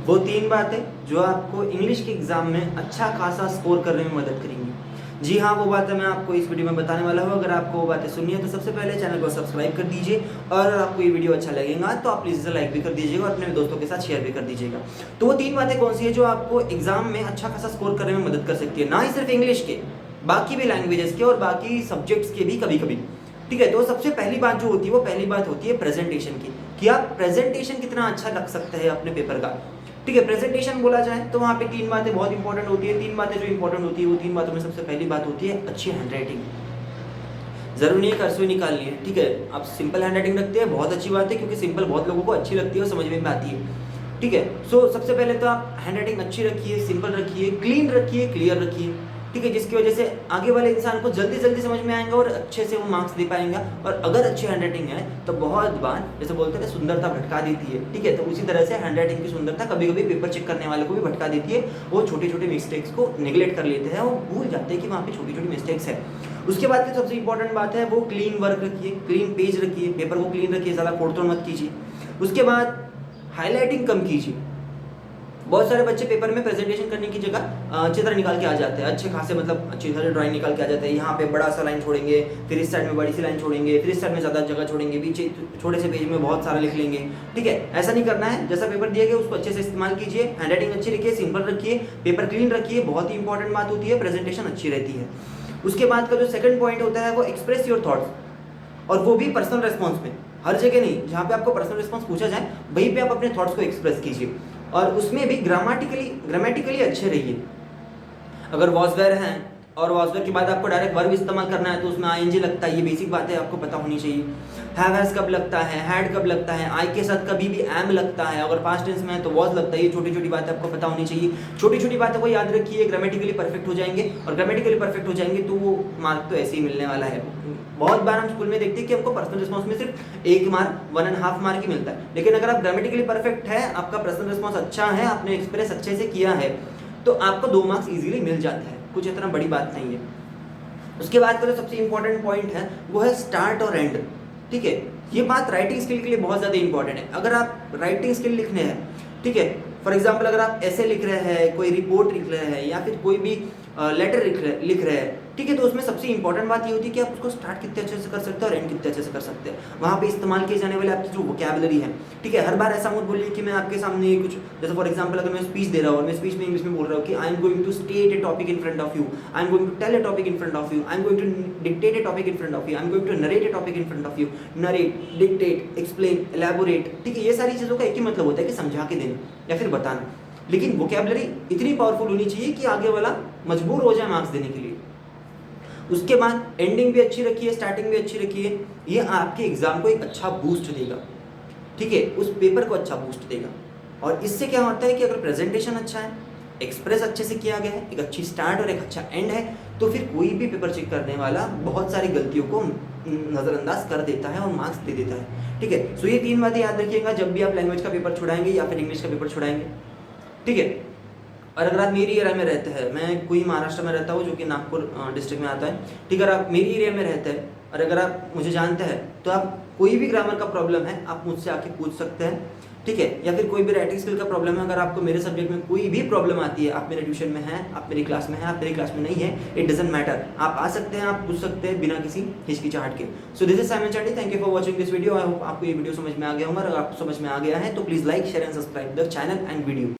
वो 3 बातें जो आपको इंग्लिश के एग्ज़ाम में अच्छा खासा स्कोर करने में मदद करेंगी। जी हाँ, वो बातें मैं आपको इस वीडियो में बताने वाला हूँ। अगर आपको वो बातें सुननी है तो सबसे पहले चैनल को सब्सक्राइब कर दीजिए, और अगर आपको ये वीडियो अच्छा लगेगा तो आप प्लीज़ इसे लाइक भी कर दीजिएगा और अपने दोस्तों के साथ शेयर भी कर दीजिएगा। तो वो 3 बातें कौन सी है जो आपको एग्ज़ाम में अच्छा खासा स्कोर करने में मदद कर सकती है, ना ही सिर्फ इंग्लिश के, बाकी भी लैंग्वेजेस के और बाकी सब्जेक्ट्स के भी कभी-कभी। ठीक है, तो सबसे पहली बात जो होती है वो पहली बात होती है प्रेजेंटेशन की, कि आप प्रेजेंटेशन कितना अच्छा रख सकते हैं अपने पेपर का। ठीक है, प्रेजेंटेशन बोला जाए तो वहाँ पे 3 बातें बहुत इंपॉर्टेंट होती है। 3 बातें जो इंपॉर्टेंट होती है वो 3 बातों में सबसे पहली बात होती है अच्छी हैंडराइटिंग। ज़रूरी नहीं है कर्सिव निकालनी है, ठीक है, आप सिंपल हैंडराइटिंग रखते हैं, बहुत अच्छी बात है, क्योंकि सिंपल बहुत लोगों को अच्छी लगती है और समझ में भी आती है। ठीक है, सो सबसे पहले तो आप हैंडराइटिंग अच्छी रखिए, सिंपल रखिए, क्लीन रखिए, क्लियर रखिए। ठीक है, जिसकी वजह से आगे वाले इंसान को जल्दी जल्दी समझ में आएगा और अच्छे से वो मार्क्स दे पाएंगा। और अगर अच्छी हैंडराइटिंग है तो बहुत बार जैसे बोलते हैं सुंदरता भटका देती है। ठीक है, तो उसी तरह से हैंडराइटिंग की सुंदरता कभी कभी पेपर चेक करने वाले को भी भटका देती है। वो छोटी छोटी मिस्टेक्स को निगलेक्ट कर लेते हैं, वो भूल जाते हैं कि वहाँ पे छोटी छोटी मिस्टेक्स है। उसके बाद की सबसे इंपॉर्टेंट बात है वो क्लीन वर्क रखिए, क्लीन पेज रखिए, पेपर को क्लीन रखिए, ज़्यादा फोड़ तोड़ मत कीजिए। उसके बाद हाईलाइटिंग कम कीजिए। बहुत सारे बच्चे पेपर में प्रेजेंटेशन करने की जगह चित्र निकाल के आ जाते हैं, अच्छे खासे मतलब अच्छी खासी ड्राइंग निकाल के आ जाते हैं। यहाँ पे बड़ा सा लाइन छोड़ेंगे, फिर इस साइड में बड़ी सी लाइन छोड़ेंगे, फिर इस साइड में ज़्यादा जगह छोड़ेंगे, पीछे छोटे से पेज में बहुत सारा लिख लेंगे। ठीक है, ऐसा नहीं करना है। जैसा पेपर दिया गया उसको अच्छे से इस्तेमाल कीजिए, हैंडराइटिंग अच्छी रखिए, सिंपल रखिए, पेपर क्लीन रखिए। बहुत ही इंपॉर्टेंट बात होती है, प्रेजेंटेशन अच्छी रहती है। उसके बाद का जो सेकंड पॉइंट होता है वो एक्सप्रेस योर थॉट्स, और वो भी पर्सनल रिस्पॉन्स में, हर जगह नहीं। जहाँ पे आपको पर्सनल रिस्पॉन्स पूछा जाए वहीं पे आप अपने थॉट्स को एक्सप्रेस कीजिए, और उसमें भी ग्रामेटिकली अच्छे रहिए। अगर वॉज वेयर हैं और वॉज वेयर के बाद आपको डायरेक्ट वर्ब इस्तेमाल करना है तो उसमें आईएनजी लगता है, ये बेसिक बातें आपको पता होनी चाहिए। हैव कब लगता है, हैड कब लगता है, आई के साथ कभी भी एम लगता है, अगर पास्ट टेंस में है तो वॉज लगता है। ये छोटी छोटी बातें आपको पता होनी चाहिए। छोटी छोटी बातों को याद रखिए, ग्रामेटिकली परफेक्ट हो जाएंगे, और ग्रामेटिकली परफेक्ट हो जाएंगे तो वो मार्क तो ऐसे ही मिलने वाला है। बहुत बार हम स्कूल में देखते हैं कि हमको पर्सनल रिस्पॉन्स में सिर्फ 1 मार्क, 1.5 मार्क ही मिलता है। लेकिन अगर आप ग्रामेटिकली परफेक्ट है, आपका पर्सनल रिस्पॉन्स अच्छा है, आपने एक्सप्रेस अच्छे से किया है, तो आपको 2 मार्क्स इजीली मिल जाता है। कुछ इतना बड़ी बात नहीं है। उसके बाद का जो सबसे इंपॉर्टेंट पॉइंट है वो है स्टार्ट और एंड। ठीक है, ये बात राइटिंग स्किल के लिए बहुत ज़्यादा इंपॉर्टेंट है। अगर आप राइटिंग स्किल लिखने हैं, ठीक है, फॉर एग्जाम्पल अगर आप ऐसे लिख रहे हैं, कोई रिपोर्ट लिख रहे हैं, या फिर कोई भी लेटर लिख रहे हैं, ठीक है, तो उसमें सबसे इंपॉर्टेंट बात ये होती है कि आप उसको स्टार्ट कितने अच्छे से कर सकते हैं और एंड कितने अच्छे से कर सकते हैं। वहाँ पे इस्तेमाल किए जाने वाले आपकी जो वोकैबुलरी है, ठीक है, हर बार ऐसा मत बोलिए कि मैं आपके सामने कुछ, जैसे फॉर एग्जाम्पल अगर मैं स्पीच दे रहा हूँ और मैं स्पीच में इंग्लिश में बोल रहा हूँ कि I am going to state a topic in front of you, I am going to tell a topic in front of you, I am going to dictate a topic in front of you, I am going to narrate a topic in front of you. Narrate, dictate, explain, elaborate, ठीक है, ये सारी चीज़ों का एक ही मतलब होता है कि समझा के देना या फिर बताना। लेकिन वोकैबुलरी इतनी पावरफुल होनी चाहिए कि आगे वाला मजबूर हो जाए मार्क्स देने के लिए। उसके बाद एंडिंग भी अच्छी रखिए, स्टार्टिंग भी अच्छी रखिए। ये आपके एग्जाम को एक अच्छा बूस्ट देगा, ठीक है, उस पेपर को अच्छा बूस्ट देगा। और इससे क्या होता है कि अगर प्रेजेंटेशन अच्छा है, एक्सप्रेस अच्छे से किया गया है, एक अच्छी स्टार्ट और एक अच्छा एंड है, तो फिर कोई भी पेपर चेक करने वाला बहुत सारी गलतियों को नज़रअंदाज कर देता है और मार्क्स दे देता है। ठीक है, सो ये 3 बातें याद रखिएगा जब भी आप लैंग्वेज का पेपर छुड़ाएंगे या फिर इंग्लिश का पेपर छुड़ाएंगे। ठीक है, और अगर आप मेरी एरिया में रहते हैं, मैं कोई महाराष्ट्र में रहता हूँ जो कि नागपुर डिस्ट्रिक्ट में आता है, ठीक है, अगर आप मेरी एरिया में रहते हैं और अगर आप मुझे जानते हैं तो आप कोई भी ग्रामर का प्रॉब्लम है आप मुझसे आके पूछ सकते हैं। ठीक है, या फिर कोई भी राइटिंग स्किल का प्रॉब्लम है, अगर आपको मेरे सब्जेक्ट में कोई भी प्रॉब्लम आती है, आप मेरे ट्यूशन में हैं, आप मेरी क्लास में हैं, आप मेरी क्लास में नहीं है, इट डजंट मैटर, आप आ सकते हैं, आप पूछ सकते हैं बिना किसी हिचकिचाहट के। सो दिस इज साइमन चाटी, thank you for watching this video. I hope आपको ये वीडियो समझ में आ गया होगा। अगर आपको समझ में आ गया है तो please like, share and subscribe the channel and video.